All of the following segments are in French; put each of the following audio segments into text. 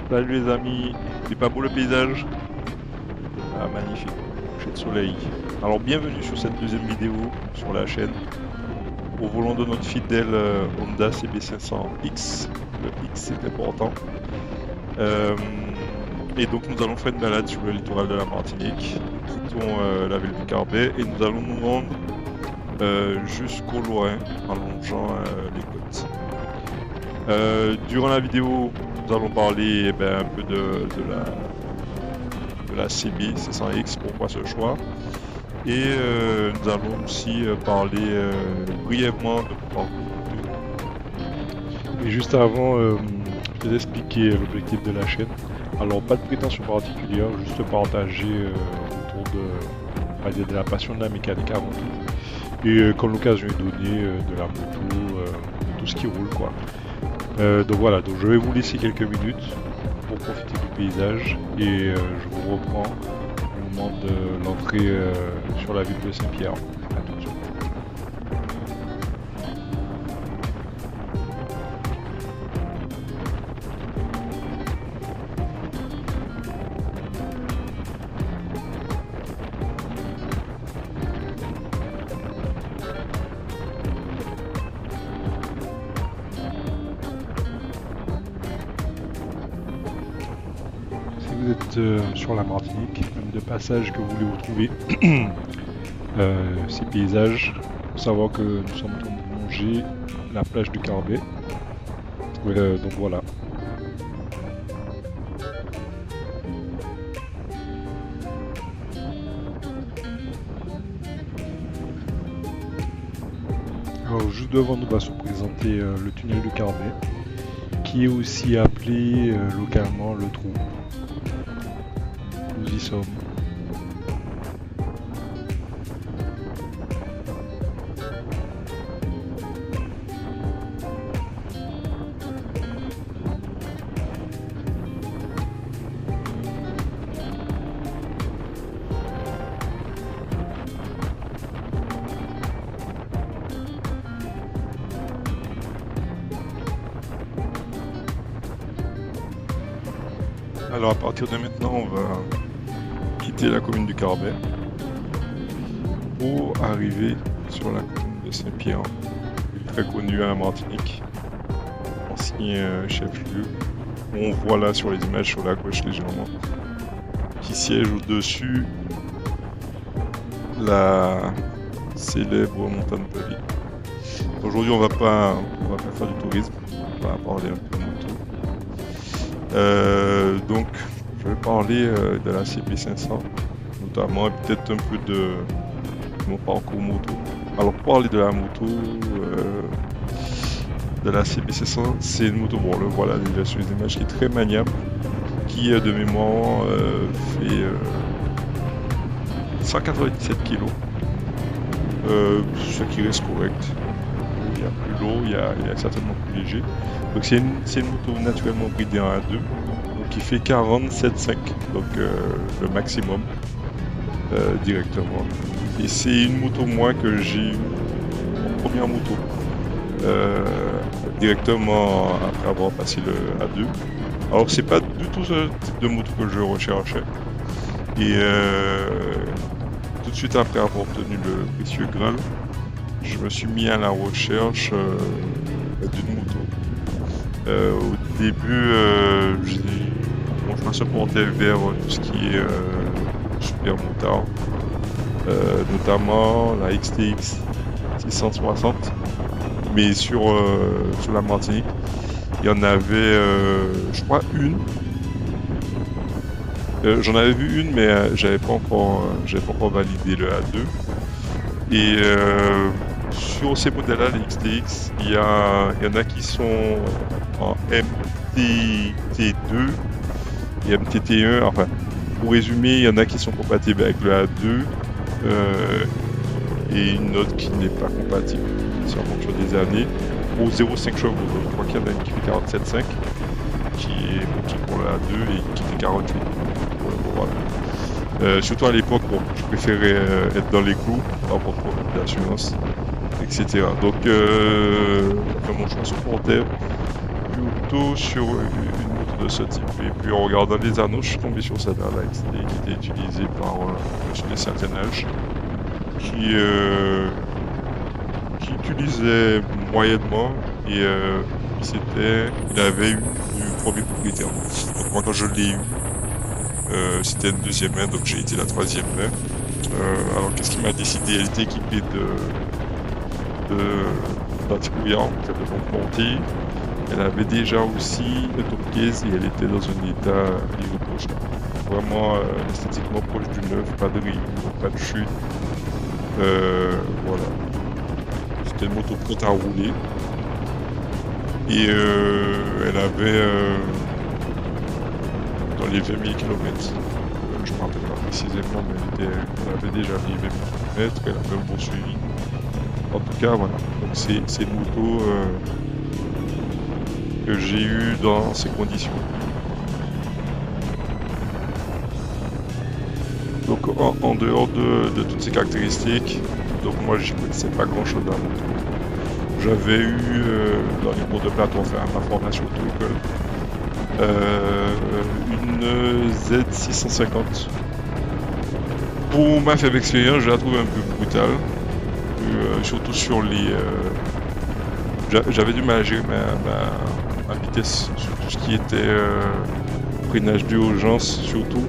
Salut les amis, c'est pas beau le paysage? Ah magnifique, coucher de soleil. Alors bienvenue sur cette deuxième vidéo sur la chaîne au volant de notre fidèle Honda CB500X. Le X c'est important. Euh, et donc nous allons faire une balade sur le littoral de la Martinique. Quittons la ville du Carbet et nous allons nous rendre jusqu'au Lorrain en longeant les côtes. Durant la vidéo, nous allons parler un peu de la CB500X, pourquoi ce choix. Et nous allons aussi parler brièvement de mon parcours. Et juste avant, je vais expliquer l'objectif de la chaîne. Alors, pas de prétention particulière, juste partager autour de la passion de la mécanique avant tout. Et quand l'occasion est donnée, de la moto, de tout ce qui roule, quoi. Donc voilà, donc je vais vous laisser quelques minutes pour profiter du paysage et je vous reprends au moment de l'entrée sur la ville de Saint-Pierre. À tout de suite. Si vous êtes sur la Martinique, même de passage que vous voulez vous trouver ces paysages, il faut savoir que nous sommes en train de longer la plage du Carbet. Donc voilà. Alors juste devant nous va se présenter le tunnel du Carbet, qui est aussi appelé localement le trou. Nous y sommes. Alors à partir de maintenant, on va quitter la commune du Carbet pour arriver sur la commune de Saint-Pierre, ville très connue à la Martinique, ancien chef-lieu. On voit là sur les images sur la gauche légèrement, qui siège au-dessus la célèbre montagne Pelly. Aujourd'hui, on va pas faire du tourisme, on va parler un peu de moto. Donc, je vais parler de la CB500, notamment, et peut-être un peu de mon parcours moto. Alors, pour parler de la moto, de la CB500, c'est une moto, bon, le voilà déjà sur les images, qui est très maniable, qui de mémoire fait 197 kg, ce qui reste correct. Il y a plus lourd, il y a certainement plus léger. Donc c'est une moto naturellement bridée en A2, donc qui fait 47,5, donc le maximum directement. Et c'est une moto moi que j'ai eu en première moto directement après avoir passé le A2. Alors c'est pas du tout ce type de moto que je recherchais. Et tout de suite après avoir obtenu le précieux Graal, je me suis mis à la recherche d'une moto. Au début, je me suis porté vers tout ce qui est super motard, notamment la XTX 660, mais sur la Martinique, il y en avait, je crois, une. J'en avais vu une, mais j'avais pas encore validé le A2. Et sur ces modèles-là, les XTX, il y en a qui sont en MTT2 et MTT1. Enfin, pour résumer, il y en a qui sont compatibles avec le A2 et une autre qui n'est pas compatible, c'est en fonction des années, au 0,5 chevaux. Donc, je crois qu'il y en a une qui fait 47,5, qui est pour le A2 et qui fait 48 pour le Moral. Surtout à l'époque, bon, je préférais être dans les clous, pas avoir trop d'assurance, etc. Donc, mon choix se portait plutôt sur une moto de ce type. Et puis en regardant les annonces, je suis tombé sur celle-là qui était utilisée par monsieur de certain âge, qui utilisait moyennement et il avait eu du premier propriétaire. Donc moi quand je l'ai eu, c'était une deuxième main, donc j'ai été la troisième main. Alors qu'est-ce qui m'a décidé? Elle était équipée d'antibrouillard, de bombe montée. Elle avait déjà aussi un top case et elle était dans un état irréprochable. Vraiment esthétiquement proche du neuf, pas de rayures, pas de chute. Voilà. C'était une moto prête à rouler. Et elle avait dans les 20 000 km. Je ne me rappelle pas précisément, mais elle avait déjà les 20 000 km, elle avait un bon suivi. En tout cas, voilà. Donc c'est une moto que j'ai eu dans ces conditions. Donc en dehors de toutes ces caractéristiques, donc moi je ne connaissais pas grand chose à la moto. J'avais eu dans les cours de plateau, enfin ma formation auto-école, une Z650. Pour ma faible expérience, je la trouve un peu brutale, surtout sur les... J'avais du mal à gérer ma vitesse sur tout ce qui était freinage d'urgence surtout.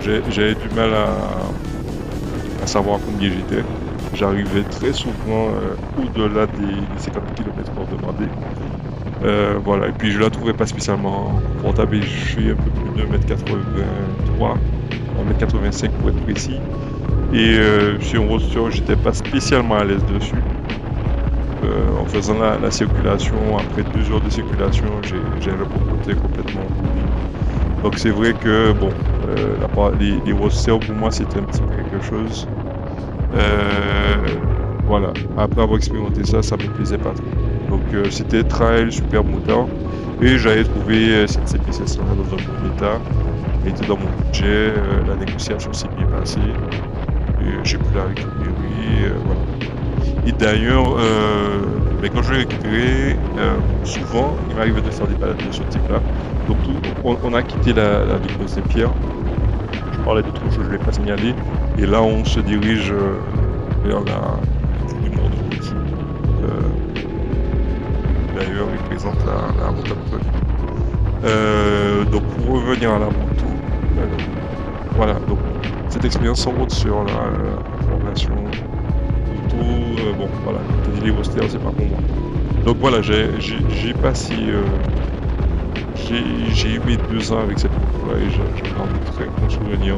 J'avais du mal à savoir combien j'étais. J'arrivais très souvent au-delà des 50 km/h demandés. Voilà, et puis je la trouvais pas spécialement confortable. Je suis un peu plus de 1m83, 1m85 pour être précis. Et sur un roadster, j'étais pas spécialement à l'aise dessus. En faisant la circulation, après 2 heures de circulation, j'ai le côté complètement pourri. Donc c'est vrai que bon, les roadsters pour moi c'était un petit peu quelque chose. Voilà, après avoir expérimenté ça, ça me plaisait pas trop. Donc c'était trail, super moteur, et j'avais trouvé cette CP700 dans un bon état. Elle était dans mon budget, la négociation s'est bien passée, et j'ai pu la récupérer, voilà. Et d'ailleurs, quand je l'ai récupéré, souvent, il m'arrivait de faire des balades de ce type-là. Donc on a quitté la ville de Saint-Pierre. Je parlais d'autre chose, je ne l'ai pas signalé. Et là, on se dirige vers la du Mont de Route. D'ailleurs, il présente la route à peu près. Donc pour revenir à la moto, voilà. Donc cette expérience sans route sur la formation auto, bon voilà, les roadsters, c'est pas pour moi. Donc voilà, j'ai passé, j'ai eu mes 2 ans avec cette moto-là et j'en garde de très bons souvenirs.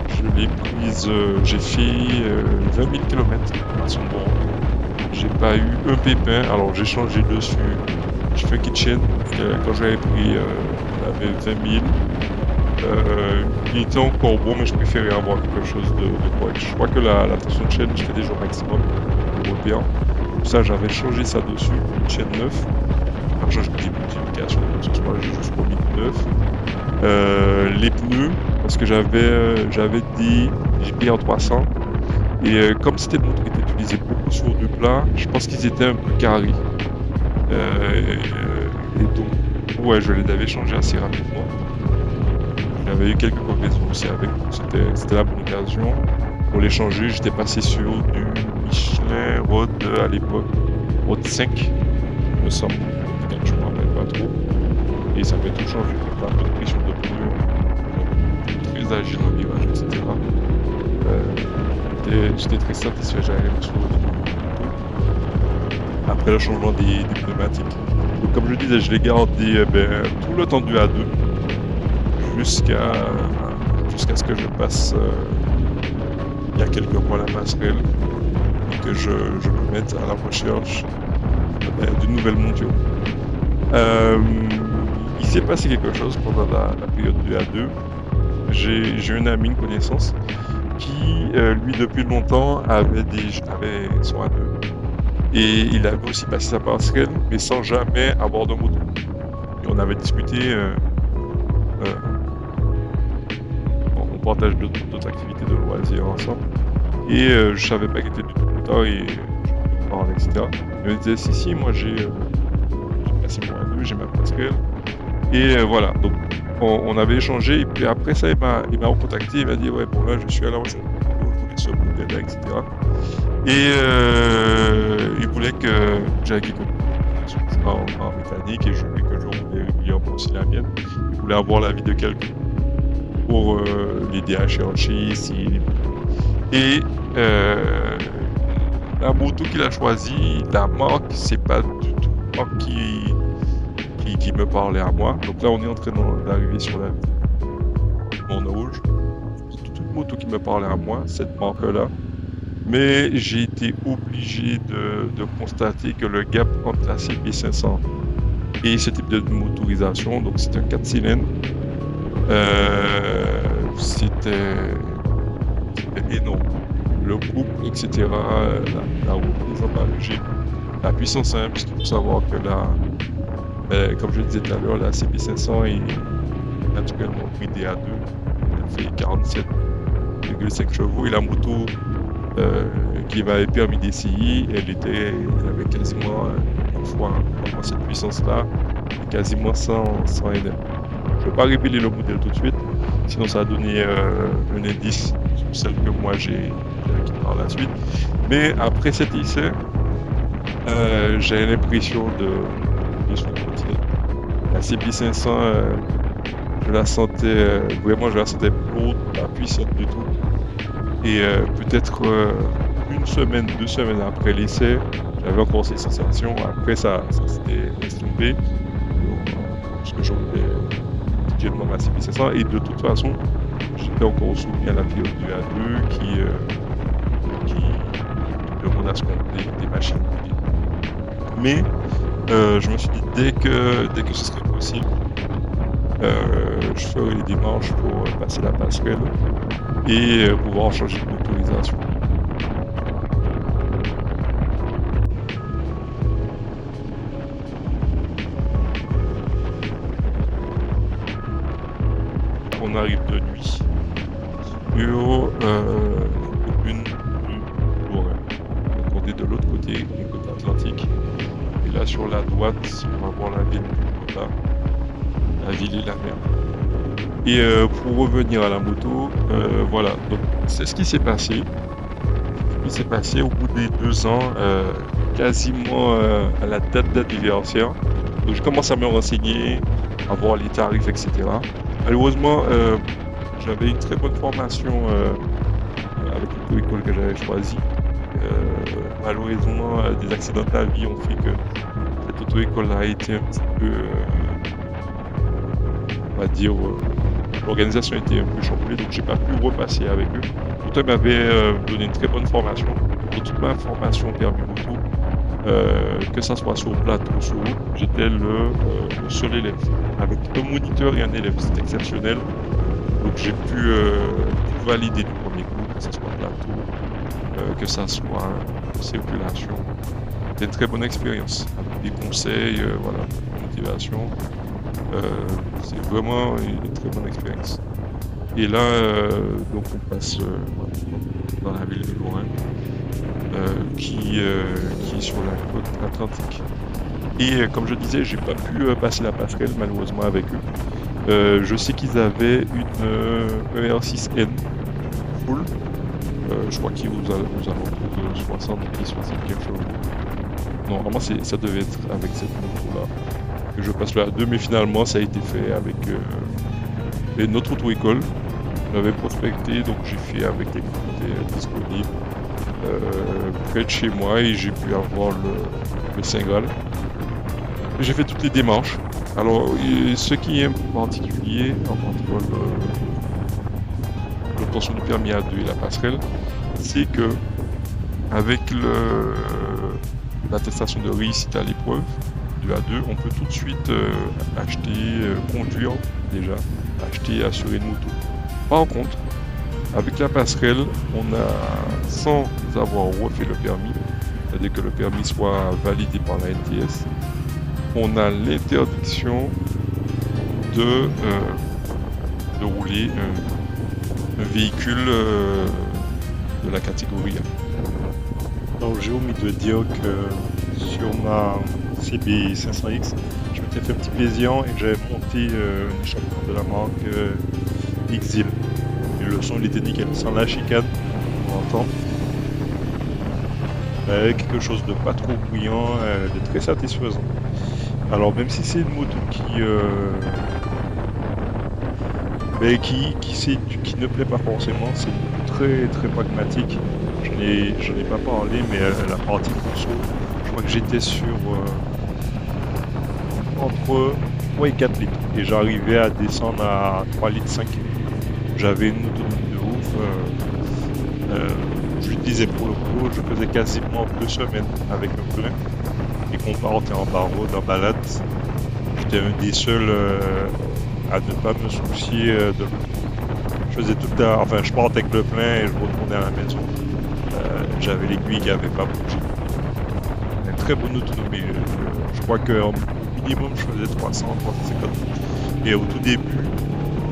Je l'ai prise, j'ai fait 20 000 km à son bord. J'ai pas eu un pépin, alors j'ai changé dessus. J'ai fait un kitchen, quand j'avais pris, on avait 20 000. Il était encore bon, mais je préférais avoir quelque chose de correct. Je crois que la tension de chaîne, j'étais déjà au maximum européen. Pour ça, j'avais changé ça dessus, une chaîne 9. Alors, j'ai des modifications, ce soit jusqu'au 1009. Les pneus, parce que j'avais des JPR 300. Et comme c'était une moto qui était utilisée beaucoup sur du plat, je pense qu'ils étaient un peu carrés. Et donc, ouais, je les avais changés assez rapidement. J'avais eu quelques combinaisons aussi avec, donc c'était la bonne occasion. Pour les changer, j'étais passé sur du Michelin Road à l'époque, Road 5, me semble, je ne me rappelle pas trop. Et ça fait tout changer, pas de pression de pneus, très agile en virage, etc. J'étais très satisfait, j'avais sur après le changement des pneumatiques. Donc comme je disais, je l'ai gardé tout le temps du A2 jusqu'à ce que je passe il y a quelques mois la passerelle et que je me mette à la recherche d'une nouvelle monture. Il s'est passé quelque chose pendant la période du A2. J'ai un ami, une connaissance, qui lui depuis longtemps avait son A2 et il avait aussi passé sa passerelle mais sans jamais avoir de moto. Et on avait discuté, on partage d'autres activités de loisirs ensemble et je savais pas qu'il était du tout content et je parlais, etc. Il me disait si moi j'ai passé mon A2, j'ai ma passerelle Et voilà, donc on avait échangé, et puis après ça, il m'a recontacté, il m'a dit ouais, bon là, je suis à la recherche, je voulais ce modèle-là, etc. Et il voulait que j'aille quelque chose en mécanique, et je voulais que je roulais régulièrement aussi la mienne. Il voulait avoir l'avis de quelqu'un pour l'aider à chercher. Et la moto qu'il a choisie, la marque, c'est pas du tout une marque qui me parlait à moi. Donc là, on est en train d'arriver sur la mon rouge. C'est toute une moto qui me parlait à moi, cette marque-là. Mais j'ai été obligé de constater que le gap entre la CB500 et ce type de motorisation, donc c'est un 4 cylindres, c'était énorme. Le couple, etc., la roue des emballages, la puissance simple, parce qu'il faut savoir que là, comme je le disais tout à l'heure, la CB500 est naturellement bridée à 2, elle fait 47,5 chevaux, et la moto qui m'avait permis d'essayer, elle avait quasiment une fois cette puissance-là, quasiment sans NM. Je ne vais pas révéler le modèle tout de suite, sinon ça a donné un indice sur celle que moi j'ai acquis par la suite. Mais après cet essai, j'ai l'impression de sous-continuer. La CB500, je la sentais vraiment, je la sentais pas puissante du tout. Et peut-être une semaine, 2 semaines après l'essai, j'avais encore ces sensations. Après, ça s'était estompé. Parce que j'en ai actuellement ma CB500. Et de toute façon, j'étais encore soumis à la période du A2 qui demande à ce qu'on ait des machines. Mais je me suis dit, dès que ce serait possible, je ferai les démarches pour passer la passerelle et pouvoir changer de motorisation. On arrive de nuit sur une du Lorrain. On est de l'autre côté, du côté atlantique. Et là sur la droite, on va voir la ville du Lorrain, la ville et la mer. Et pour revenir à la moto, voilà, donc c'est ce qui s'est passé. Ce qui s'est passé au bout des 2 ans, quasiment à la date d'anniversaire. Donc je commence à me renseigner, à voir les tarifs, etc. Malheureusement, j'avais une très bonne formation avec l'auto-école que j'avais choisi. Malheureusement, des accidents de la vie ont fait que cette auto-école a été un petit peu, on va dire, l'organisation était un peu chamboulée, donc j'ai pas pu repasser avec eux. Pourtant, ils m'avaient donné une très bonne formation. Pour toute ma formation permis moto, que ça soit sur plateau ou sur route, j'étais le seul élève. Avec un moniteur et un élève, c'était exceptionnel. Donc j'ai pu valider du premier coup, que ça soit plateau, que ça soit circulation. C'était une très bonne expérience, avec des conseils, voilà, motivation. C'est vraiment une très bonne expérience. Et là, donc on passe dans la ville de Lorrain, qui est sur la côte atlantique. Et comme je disais, j'ai pas pu passer la passerelle malheureusement avec eux. Je sais qu'ils avaient une ER6N full. Je crois qu'ils aux alentours de 70-75 chevaux. Normalement, ça devait être avec cette moto-là que je passe là 2, mais finalement ça a été fait avec notre auto-école. J'avais prospecté, donc j'ai fait avec les comités disponibles près de chez moi et j'ai pu avoir le Saint-Gall. J'ai fait toutes les démarches. Alors, ce qui est particulier entre l'obtention du permis A2 et la passerelle, c'est que avec l'attestation de réussite à l'épreuve du A2, on peut tout de suite acheter, conduire déjà, acheter et assurer une moto. Par contre, avec la passerelle, on a, sans avoir refait le permis, c'est-à-dire que le permis soit validé par la NTS, on a l'interdiction de rouler un véhicule de la catégorie A. Donc j'ai omis de dire que sur ma CB500X, je m'étais fait un petit plaisir et j'avais monté un échappement de la marque Exil. Et le son il était nickel, sans la chicane, on entend. Quelque chose de pas trop bruyant, de très satisfaisant. Alors même si c'est une moto qui ne plaît pas forcément, c'est très très pragmatique. J'en ai pas parlé, mais la partie conso, je crois que j'étais sur entre 3 et 4 litres. Et j'arrivais à descendre à 3 litres 5. J'avais une autonomie de ouf. Je lui disais pour le coup, je faisais quasiment 2 semaines avec un plein. Et qu'on partait en barreau, en balade, j'étais un des seuls à ne pas me soucier de l'eau. Je faisais tout le temps, enfin je partais avec le plein et je retournais à la maison. J'avais l'aiguille qui n'avait pas bougé. Une très bonne autonomie. Je crois qu'au minimum je faisais 300, 350. Et au tout début,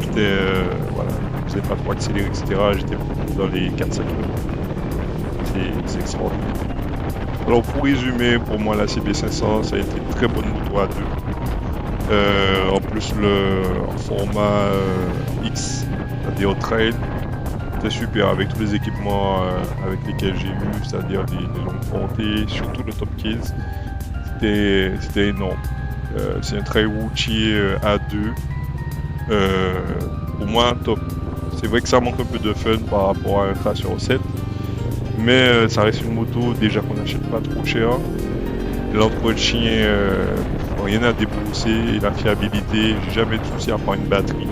j'étais, voilà, je ne faisais pas trop accélérer, etc. J'étais dans les 4-5 km. C'est extraordinaire. Alors pour résumer, pour moi la CB500, ça a été une très bonne moto à deux. En plus en format X, c'est-à-dire trail, c'était super avec tous les équipements avec lesquels j'ai eu, c'est-à-dire les longues pontées, surtout le top case, c'était énorme. C'est un trail routier A2, pour moi top. C'est vrai que ça manque un peu de fun par rapport à un Tracer 7, mais ça reste une moto déjà qu'on n'achète pas trop cher. L'entretien, rien à débourser, la fiabilité, j'ai jamais de souci à part une batterie.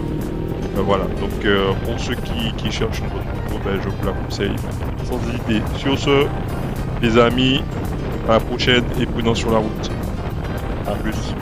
Voilà, donc pour ceux qui cherchent une bonne moto, ben, je vous la conseille sans hésiter. Sur ce, les amis, à la prochaine et prudence sur la route. A plus.